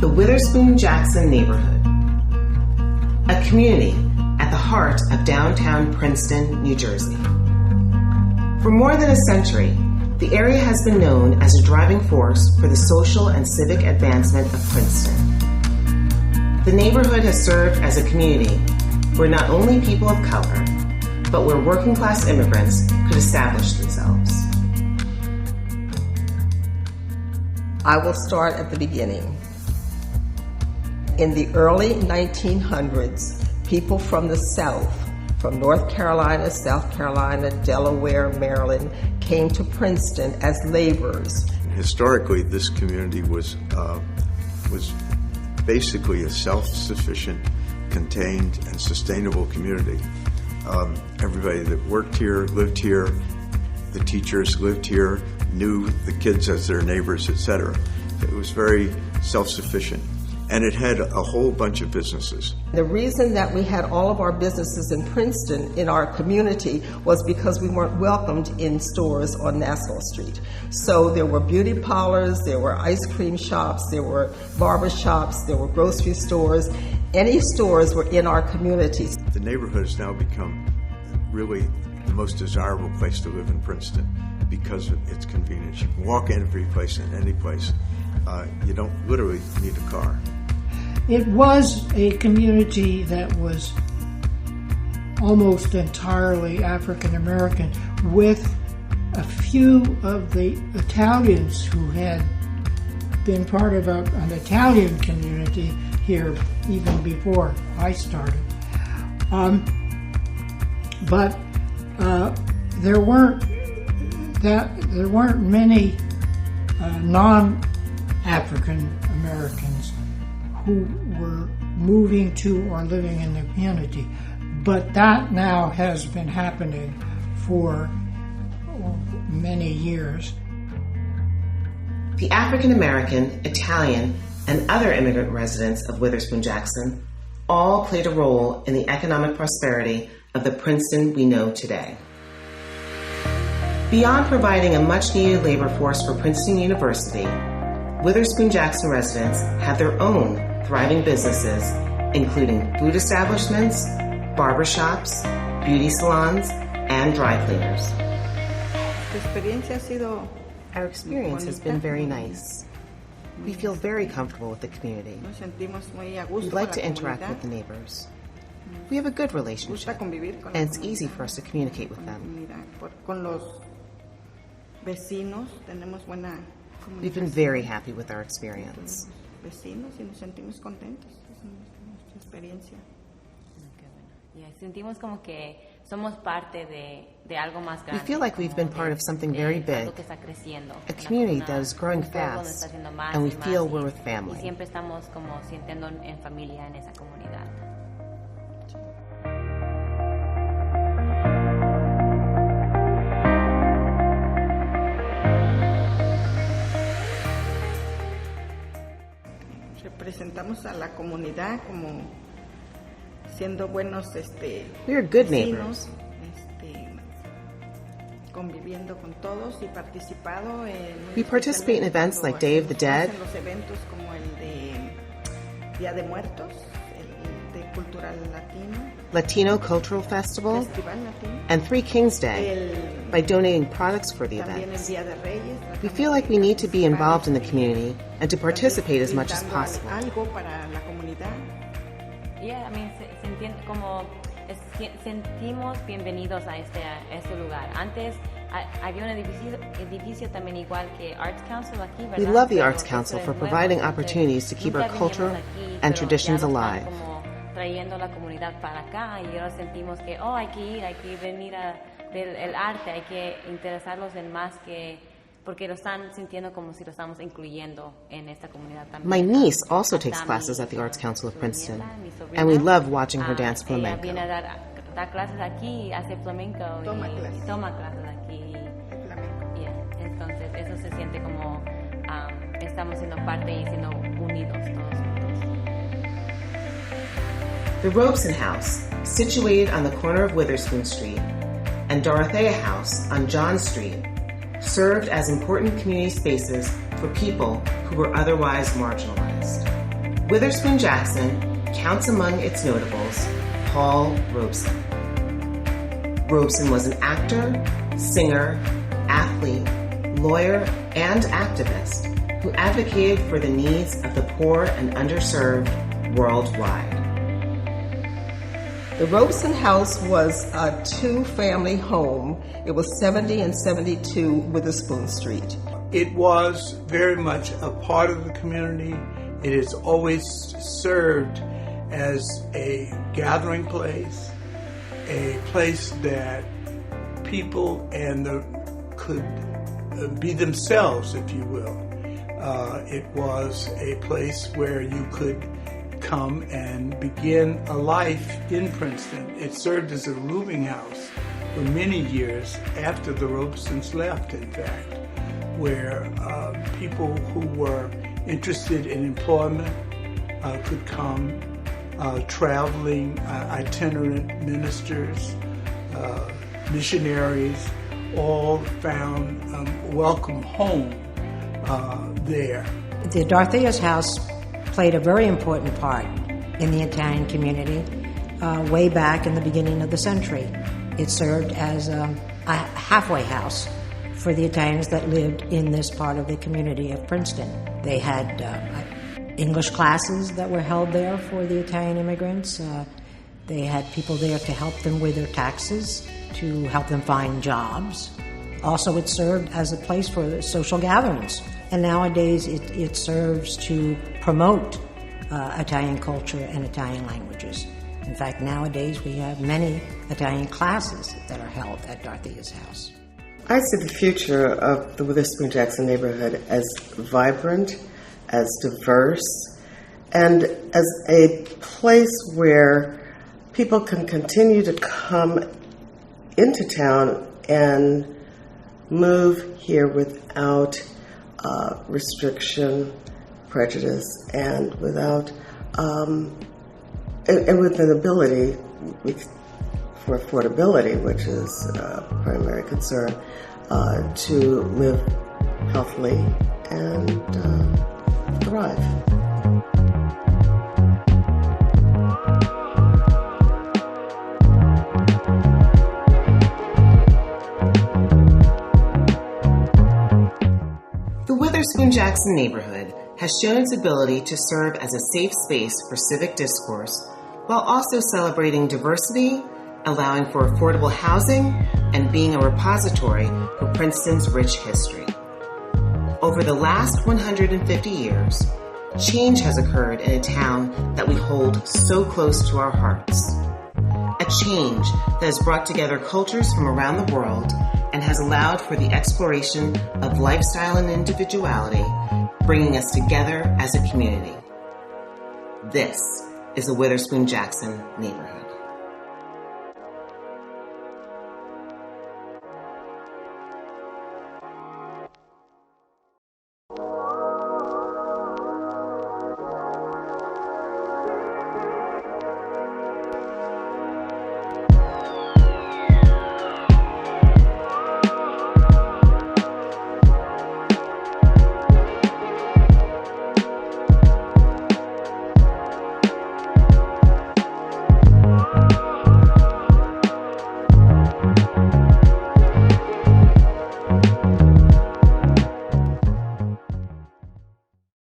The Witherspoon-Jackson neighborhood, a community at the heart of downtown Princeton, New Jersey. For more than a century, the area has been known as a driving force for the social and civic advancement of Princeton. The neighborhood has served as a community where not only people of color, but where working-class immigrants could establish themselves. I will start at the beginning. In the early 1900s, people from the South, from North Carolina, South Carolina, Delaware, Maryland, came to Princeton as laborers. Historically, this community was basically a self-sufficient, contained, and sustainable community. Everybody that worked here, lived here, the teachers lived here, knew the kids as their neighbors, etc. It was very self-sufficient. And it had a whole bunch of businesses. The reason that we had all of our businesses in Princeton, in our community, was because we weren't welcomed in stores on Nassau Street. So there were beauty parlors, there were ice cream shops, there were barber shops, there were grocery stores. Any stores were in our communities. The neighborhood has now become really the most desirable place to live in Princeton because of its convenience. You can walk every place and any place. You don't literally need a car. It was a community that was almost entirely African American, with a few of the Italians who had been part of an Italian community here even before I started. But there weren't many non-African Americans who were moving to or living in the community. But that now has been happening for many years. The African-American, Italian, and other immigrant residents of Witherspoon-Jackson all played a role in the economic prosperity of the Princeton we know today. Beyond providing a much-needed labor force for Princeton University, Witherspoon-Jackson residents have their own thriving businesses, including food establishments, barbershops, beauty salons, and dry cleaners. Our experience has been very nice. We feel very comfortable with the community. We'd like to interact with the neighbors. We have a good relationship, and it's easy for us to communicate with them. We've been very happy with our experience. We feel like we've been part of something very big, a community that is growing fast, and we feel we're with family. Representamos a la comunidad como siendo buenos We are good neighbors. Conviviendo con todos y participado We participate in events like Day of the Dead, en los eventos como el de Día de Muertos, el de Cultural Latino, Latino Cultural Festival, Festival Latino, and Three Kings Day by donating products for the también el events. Día de Reyes. We feel like we need to be involved in the community and to participate as much as possible. Algo para la comunidad. Yeah, I mean, sentimos bienvenidos a este lugar. Antes había un edificio también igual que Arts Council aquí, ¿verdad? We love the Arts Council for providing opportunities to keep our culture and traditions alive. Trayendo la comunidad para acá y ahora sentimos que hay que venir a ver el arte, hay que interesarlos en más que porque lo están sintiendo como si lo estamos incluyendo en esta comunidad también. My niece also takes classes at the Arts Council of Princeton, and we love watching her dance flamenco. Viene a dar clases aquí, hace flamenco y toma clases aquí. Entonces eso se siente como estamos siendo parte y siendo unidos todos juntos. The Robeson House, situated on the corner of Witherspoon Street, and Dorothea House on John Street, served as important community spaces for people who were otherwise marginalized. Witherspoon-Jackson counts among its notables Paul Robeson. Robeson was an actor, singer, athlete, lawyer, and activist who advocated for the needs of the poor and underserved worldwide. The Robeson House was a two-family home. It was 70 and 72 Witherspoon Street. It was very much a part of the community. It has always served as a gathering place, a place that people could be themselves, if you will. It was a place where you could come and begin a life in Princeton. It served as a rooming house for many years after the Robesons left, in fact, where people who were interested in employment could come, traveling itinerant ministers, missionaries, all found welcome home there. The Dorothea House played a very important part in the Italian community way back in the beginning of the century. It served as a halfway house for the Italians that lived in this part of the community of Princeton. They had English classes that were held there for the Italian immigrants. They had people there to help them with their taxes, to help them find jobs. Also, it served as a place for social gatherings. And nowadays, it serves to promote Italian culture and Italian languages. In fact, nowadays, we have many Italian classes that are held at Dorothea's House. I see the future of the Witherspoon-Jackson neighborhood as vibrant, as diverse, and as a place where people can continue to come into town and move here without restriction, prejudice, and without and with an ability for affordability, which is a primary concern, to live healthily and thrive. The Witherspoon-Jackson neighborhood has shown its ability to serve as a safe space for civic discourse while also celebrating diversity, allowing for affordable housing, and being a repository for Princeton's rich history. Over the last 150 years, change has occurred in a town that we hold so close to our hearts. A change that has brought together cultures from around the world and has allowed for the exploration of lifestyle and individuality, bringing us together as a community. This is the Witherspoon-Jackson neighborhood.